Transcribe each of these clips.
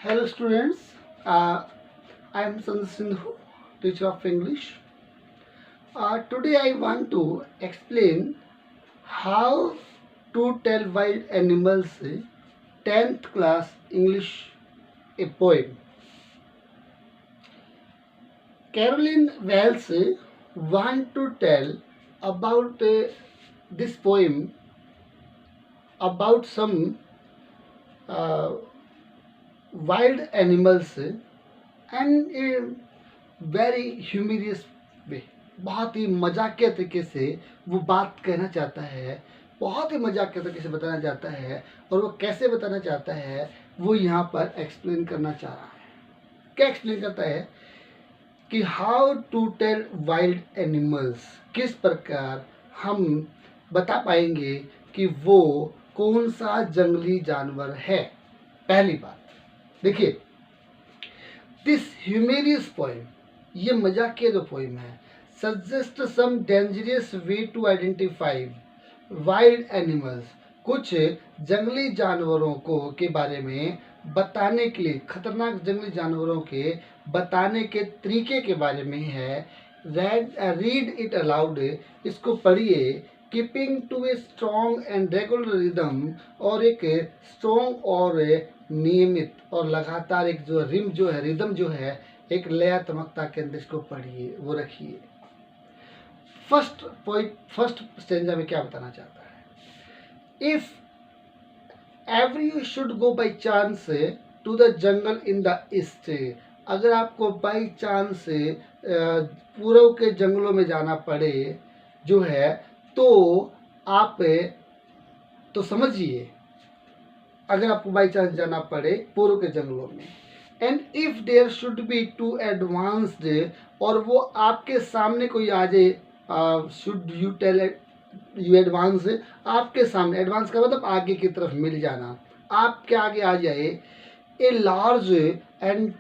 Hello students, I am Sandhu Sindhu, teacher of English. Today I want to explain how to tell wild animals 10th class English a poem. Caroline Wells want to tell about this poem about some wild animals and a very humorous way, बहुत ही मजाकिया तरीके से वो बात कहना चाहता है, बहुत ही मजाकिया तरीके से बताना चाहता है। और वो कैसे बताना चाहता है वो यहाँ पर एक्सप्लेन करना चाह रहा है। क्या एक्सप्लेन करता है कि how to tell wild animals, किस प्रकार हम बता पाएंगे कि वो कौन सा जंगली जानवर है। पहली बात देखिए, दिस ह्यूमेरियस पोएम, ये मजाकिया जो पोएम है, suggest some dangerous way to identify wild animals, कुछ जंगली जानवरों को के बारे में बताने के लिए, खतरनाक जंगली जानवरों के बताने के तरीके के बारे में है। रीड इट अलाउड, इसको पढ़िए। Keeping to a strong and regular rhythm, और एक स्ट्रॉन्ग और नियमित और लगातार एक जो रिम जो है, रिदम जो है, एक लयात्मकता के अंदर इसको पढ़िए, वो रखिए। फर्स्ट पॉइंट, फर्स्ट स्टेंजा में क्या बताना चाहता है? If every should go by chance to the jungle in the east, अगर आपको बाई चांस पूर्व के जंगलों में जाना पड़े जो है, तो आप तो समझिए, अगर आपको बाई चांस जाना पड़े पूर्व के जंगलों में, and if there should be to advanced, और वो आपके सामने कोई आ जाए, should you tell you advance, आपके सामने, एडवांस का मतलब आगे की तरफ मिल जाना, आपके आगे आ जाए। A large and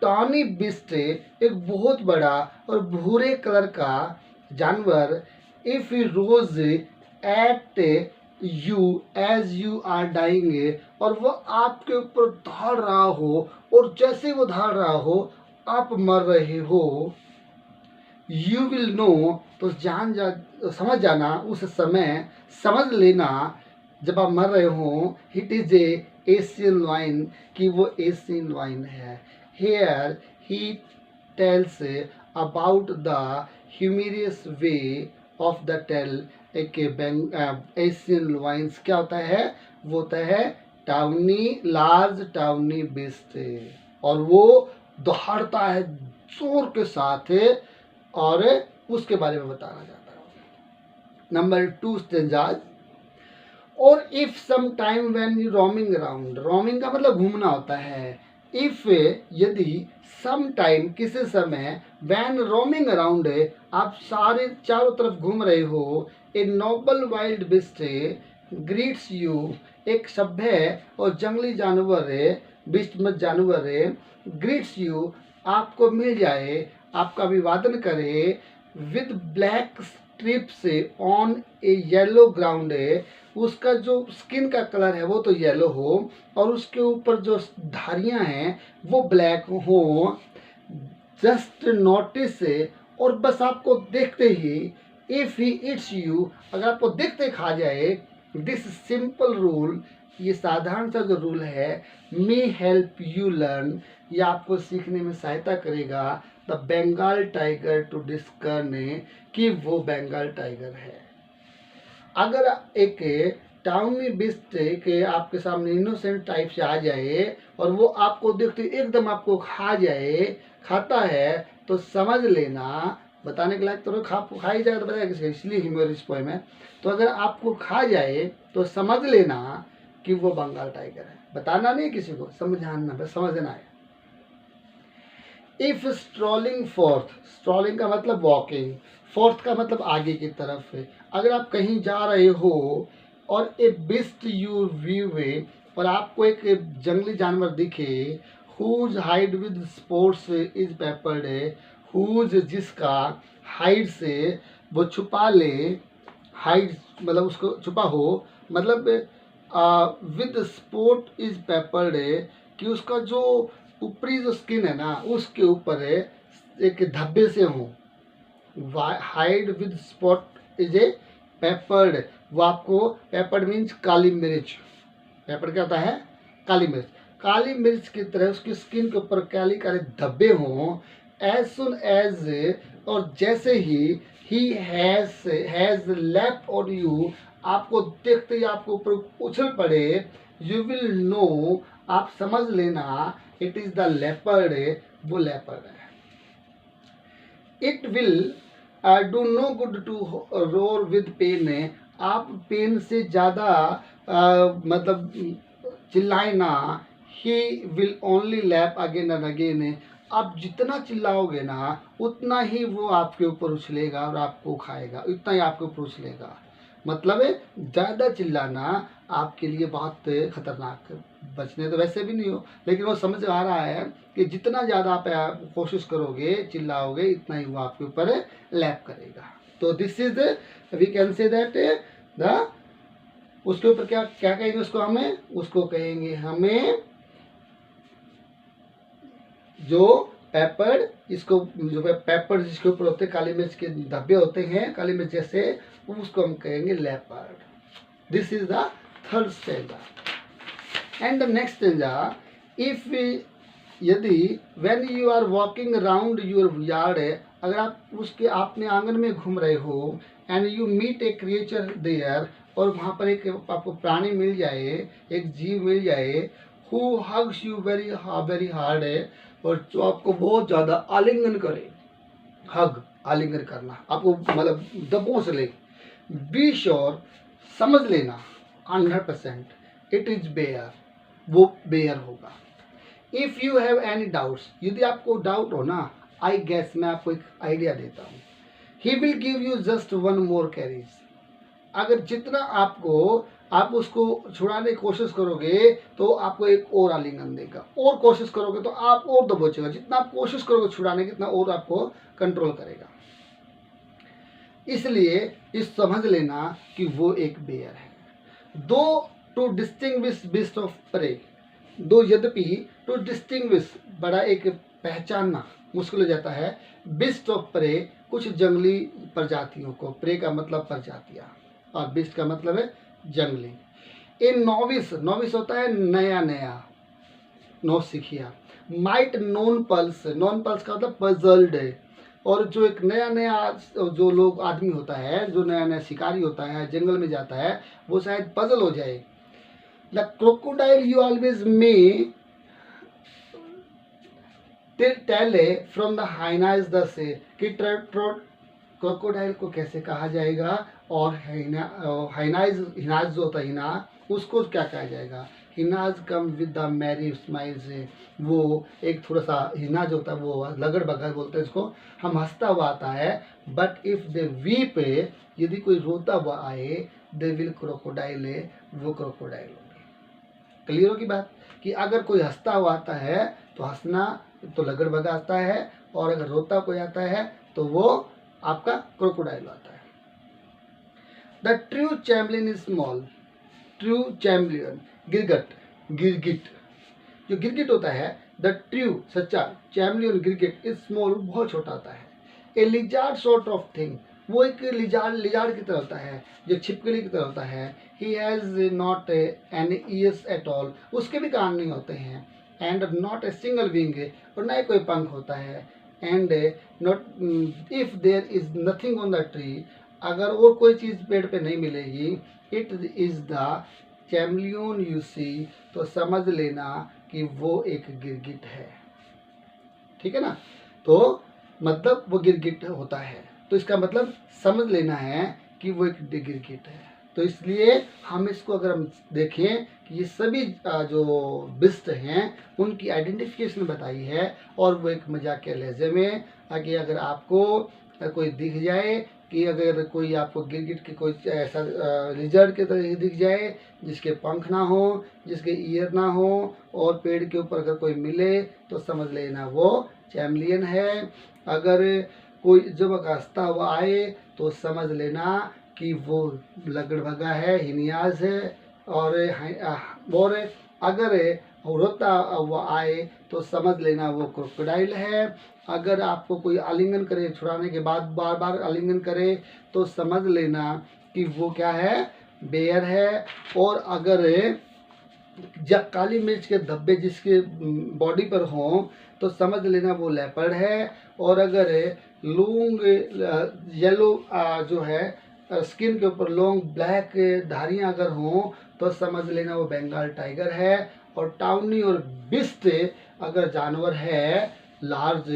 tawny beast, एक बहुत बड़ा और भूरे कलर का जानवर, if you rose at you as you are dying, और वो आपके ऊपर दौड़ रहा हो, और जैसे वो दौड़ रहा हो आप मर रहे हो, यू विल नो, तो समझ जाना, उस समय समझ लेना जब आप मर रहे हो, it is a Asian line, कि वो एशियन लाइन है। Here he tells about the humorous way of the tale. एक एशियन लाइन्स क्या होता है? वो होता है टाउनी, लार्ज टाउनी बिस्ट, और वो दौड़ता है जोर के साथ, और उसके बारे में बताना चाहता है। नंबर 2 स्टेंजाज, और if some time when you roaming around, roaming का मतलब घूमना होता है। इफ यदि सम टाइम किसी समय, व्हेन रोमिंग अराउंड, आप सारे चारों तरफ घूम रहे हो, a noble wild beast greets you, एक सभ्य और जंगली जानवर बिस्ट मत जानवर ग्रीट्स यू, आपको मिल जाए, आपका अभिवादन करे, with black strips on A yellow ground, उसका जो स्किन का कलर है वो तो येलो हो, और उसके ऊपर जो धारियां हैं वो ब्लैक हो। जस्ट नोटिस, और बस आपको देखते ही, इफ ही इट्स यू, अगर आपको देखते खा जाए, दिस सिंपल रूल, ये साधारण सा जो रूल है, मे हेल्प यू लर्न, ये आपको सीखने में सहायता करेगा, द बंगाल टाइगर टू डिस्कर्न, कि वो बंगाल टाइगर है। अगर एक टाउनी बिस्ट के आपके सामने इनोसेंट टाइप से आ जाए, और वो आपको देखते एकदम आपको खा जाए, खाता है, तो समझ लेना, बताने के लायक तो खा ही जाएगा, तो बताया किसका, इसलिए ह्यूमरस पोएम है। तो अगर आपको खा जाए तो समझ लेना कि वो बंगाल टाइगर है। बताना नहीं किसी को, समझाना, बस समझना है। इफ स्ट्रॉलिंग फोर्थ, स्ट्रॉलिंग का मतलब वॉकिंग, फोर्थ का मतलब आगे की तरफ है। अगर आप कहीं जा रहे हो और a beast you view way, और आपको एक जंगली जानवर दिखे, whose hide with sports is peppered, whose जिसका, हाइड से वो छुपा ले, हाइड मतलब उसको छुपा हो, मतलब विद स्पोर्ट इज पेपर्ड, कि उसका जो ऊपरी जो स्किन है ना उसके ऊपर एक धब्बे से हो। Hide with spot is a peppered, वो आपको पेपर्ड मीन्स काली मिर्च। पेपर क्या होता है? काली मिर्च। काली मिर्च की तरह उसकी स्किन के ऊपर काली काले धब्बे हों। एज सुन एज, और जैसे he has left on you, आपको देखते ही आपको ऊपर उछल पड़े, यू विल नो, आप समझ लेना, इट इज द लेपर्ड, वो लेपर्ड है। It will do no good to roar with pain, आप पेन से ज़्यादा मतलब चिल्लाए ना। He will only lap again and again, आप जितना चिल्लाओगे ना उतना ही वो आपके ऊपर उछलेगा और आपको खाएगा, उतना ही आपके ऊपर उछलेगा। मतलब ज़्यादा चिल्लाना आपके लिए बहुत खतरनाक, बचने तो वैसे भी नहीं हो, लेकिन वो समझ आ रहा है कि जितना ज़्यादा आप कोशिश करोगे, चिल्लाओगे, इतना ही वो आपके ऊपर लैप करेगा। तो this is we can say that the, उसके ऊपर क्या क्या कहेंगे उसको, हमें उसको कहेंगे हमें जो पेपर, इसको जो पेपर जिसके ऊपर होते हैं काली मिर्च के धब्बे होते हैं काली मिर्च जैसे, उसको हम कहेंगे leopard. This is the third stanza. And the next stanza, if यदि when you are walking around your yard, अगर आप उसके अपने आंगन में घूम रहे हो, and you meet a creature there, और वहाँ पर एक आपको प्राणी मिल जाए, एक जीव मिल जाए, who hugs you very very hard, और जो आपको बहुत ज़्यादा आलिंगन करे, हग आलिंगन करना, आपको मतलब दबोच ले, बी श्योर, समझ लेना 100% इट इज बेयर, वो बेयर होगा। If you have any doubts, यदि आपको डाउट हो ना, आई गेस, मैं आपको एक आइडिया देता हूँ, he will give you just one more carries, अगर जितना आपको आप उसको छुड़ाने की कोशिश करोगे तो आपको एक और आलिंगन देगा, और कोशिश करोगे तो आप और दबोचेगा, जितना आप कोशिश करोगे छुड़ाने की उतना और आपको कंट्रोल करेगा। इसलिए इस समझ लेना कि वो एक बेयर है। Though to distinguish beast of prey, though यद्यपि टू डिस्टिंग्विश, बड़ा एक पहचानना मुश्किल हो जाता है, बीस्ट ऑफ प्रे, कुछ जंगली प्रजातियों को, प्रे का मतलब प्रजातियां और बीस्ट का मतलब है जंगली। इन नोविस, नोविस होता है नया नया, नौसिखिया। Might nonplus, nonplus का मतलब पजल्ड है, और जो एक नया नया जो लोग आदमी होता है, जो नया नया शिकारी होता है, जंगल में जाता है, वो शायद पजल हो जाए। The crocodile you always may tell from the hyenas the say, कि क्रोकोडाइल को कैसे कहा जाएगा, और हाइनाज, हिनाज जो होता है हिना, उसको क्या कहा जाएगा। Hyenas come with the merry smile से, वो एक थोड़ा सा हिनाज होता है, वो लगड़ बगड़ बोलते हैं इसको, हम हंसता हुआ आता है। बट इफ दे वीप, यदि कोई रोता हुआ आए, दे विल क्रोकोडाइल, वो क्रोकोडाइल होगी। क्लियर होगी बात, कि अगर कोई हंसता हुआ आता है तो हंसना तो लगड़ बगा आता है, और अगर रोता कोई आता है तो वो आपका क्रोकोडाइल आता है। The true chameleon is small, true chameleon, गिरगट, गिरगिट, जो गिरगिट होता है, द ट्रू सच्चा चैम्बलियन गिरगिट इज स्मॉल, बहुत छोटा होता है। ए लिजार्ड सॉर्ट ऑफ थिंग, वो एक लिजार्ड की तरह होता है, जो छिपकली की तरह होता है। He has not any ears at all, उसके भी कान नहीं होते हैं। And not a single wing, और ना ही कोई पंख होता है। And not if there is nothing on the tree, अगर और कोई चीज़ पेड़ पे नहीं मिलेगी, it is the chameleon you see, तो समझ लेना कि वो एक गिरगिट है। ठीक है ना, तो मतलब वो गिरगिट होता है, तो इसका मतलब समझ लेना है कि वो एक गिरगिट है। तो इसलिए हम इसको अगर हम देखें कि ये सभी जो बिस्ट हैं उनकी आइडेंटिफिकेशन बताई है, और वो एक मजाक के लहजे में, आगे अगर आपको कोई दिख जाए, कि अगर कोई आपको गिरगिट की कोई ऐसा लिजर्ड की तरह दिख जाए, जिसके पंख ना हो, जिसके ईयर ना हो, और पेड़ के ऊपर अगर कोई मिले, तो समझ लेना वो चैम्बलियन है। अगर कोई जब हंसता हुआ आए तो समझ लेना कि वो लगड़भगा है, हिनियाज है। और अगर रोता हुआ आए तो समझ लेना वो क्रोकोडाइल है। अगर आपको कोई आलिंगन करे, छुड़ाने के बाद बार बार आलिंगन करे, तो समझ लेना कि वो क्या है, बेयर है। और अगर जब काली मिर्च के धब्बे जिसके बॉडी पर हों तो समझ लेना वो लेपर्ड है। और अगर लॉन्ग येलो जो है स्किन के ऊपर लॉन्ग ब्लैक धारियां अगर हों तो समझ लेना वो बंगाल टाइगर है। और टाउनी और बिस्ट अगर जानवर है लार्ज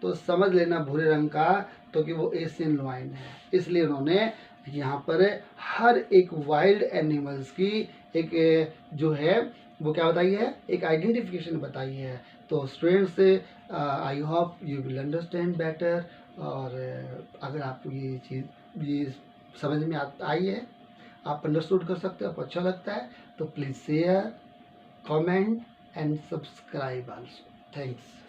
तो समझ लेना भूरे रंग का, तो कि वो एशियन लॉयन है। इसलिए उन्होंने यहाँ पर हर एक वाइल्ड एनिमल्स की एक जो है वो क्या बताई है, एक आइडेंटिफिकेशन बताई है। तो students I hope you will understand better. और अगर आपको ये चीज़ ये समझ में आई है, आप अंडरस्टूड कर सकते हो, आपको अच्छा लगता है, तो please share, comment and subscribe also. Thanks.